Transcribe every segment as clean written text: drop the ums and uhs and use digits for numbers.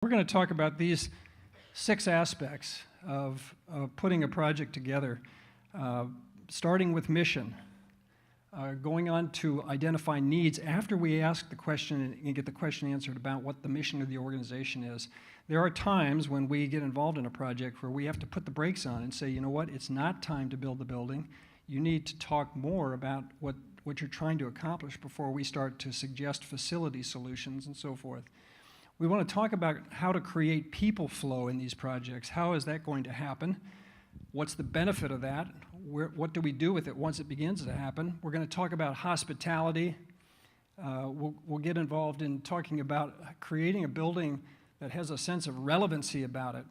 We're going to talk about these 6 aspects of putting a project together, starting with mission, going on to identify needs after we ask the question and get the question answered about what the mission of the organization is. There are times when we get involved in a project where we have to put the brakes on and say, you know what, it's not time to build the building. You need to talk more about what you're trying to accomplish before we start to suggest facility solutions and so forth. We want to talk about how to create people flow in these projects. How is that going to happen? What's the benefit of that? What do we do with it once it begins to happen? We're going to talk about hospitality. We'll get involved in talking about creating a building that has a sense of relevancy about it,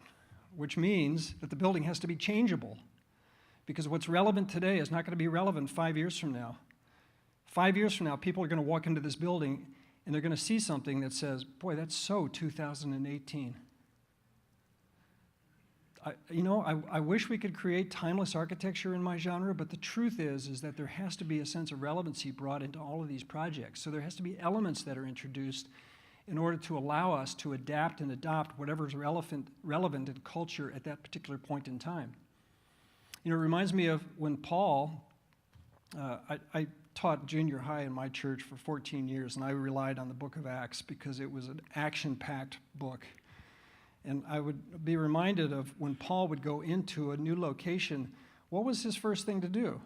which means that the building has to be changeable, because what's relevant today is not going to be relevant 5 years from now. 5 years from now, people are going to walk into this building and they're going to see something that says, boy, that's so 2018. I wish we could create timeless architecture in my genre, but the truth is that there has to be a sense of relevancy brought into all of these projects. So there has to be elements that are introduced in order to allow us to adapt and adopt whatever's relevant in culture at that particular point in time. You know, it reminds me of when Paul, I taught junior high in my church for 14 years, and I relied on the book of Acts because it was an action-packed book. And I would be reminded of when Paul would go into a new location, what was his first thing to do?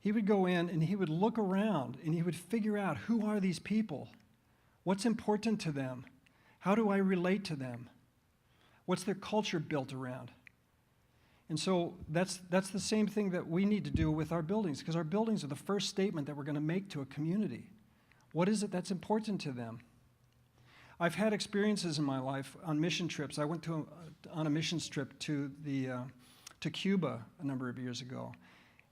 He would go in and he would look around and he would figure out, who are these people? What's important to them? How do I relate to them? What's their culture built around? And so that's the same thing that we need to do with our buildings, because our buildings are the first statement that we're going to make to a community. What is it that's important to them? I've had experiences in my life on mission trips. I went on a missions trip to Cuba a number of years ago.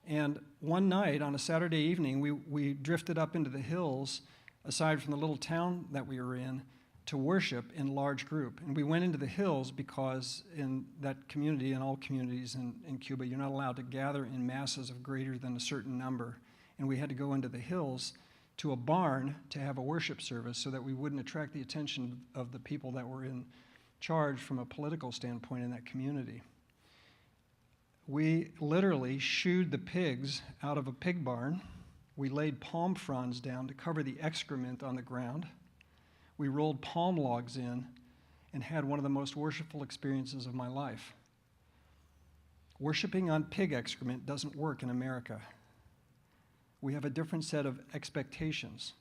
And one night on a Saturday evening, we drifted up into the hills, aside from the little town that we were in, to worship in large group. And we went into the hills because in that community, and all communities in Cuba, you're not allowed to gather in masses of greater than a certain number. And we had to go into the hills to a barn to have a worship service so that we wouldn't attract the attention of the people that were in charge from a political standpoint in that community. We literally shooed the pigs out of a pig barn. We laid palm fronds down to cover the excrement on the ground. We rolled palm logs in and had one of the most worshipful experiences of my life. Worshiping on pig excrement doesn't work in America. We have a different set of expectations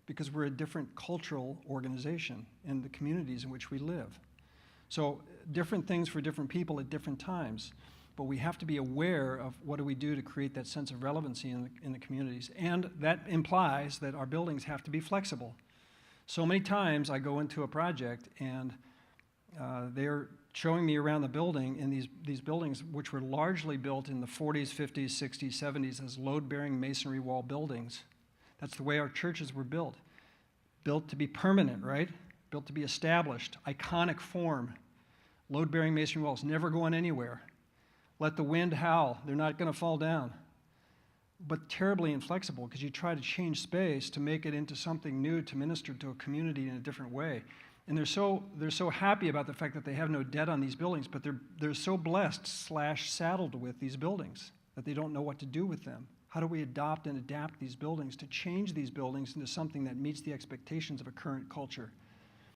because we're a different cultural organization in the communities in which we live. So different things for different people at different times, but we have to be aware of what do we do to create that sense of relevancy in the communities. And that implies that our buildings have to be flexible. So many times I go into a project and they're showing me around the building in these buildings, which were largely built in the 40s, 50s, 60s, 70s as load-bearing masonry wall buildings. That's the way our churches were built. Built to be permanent, right? Built to be established, iconic form. Load-bearing masonry walls, never going anywhere. Let the wind howl, they're not going to fall down. But terribly inflexible, because you try to change space to make it into something new, to minister to a community in a different way. And they're so happy about the fact that they have no debt on these buildings, but they're so blessed / saddled with these buildings that they don't know what to do with them. How do we adopt and adapt these buildings to change these buildings into something that meets the expectations of a current culture?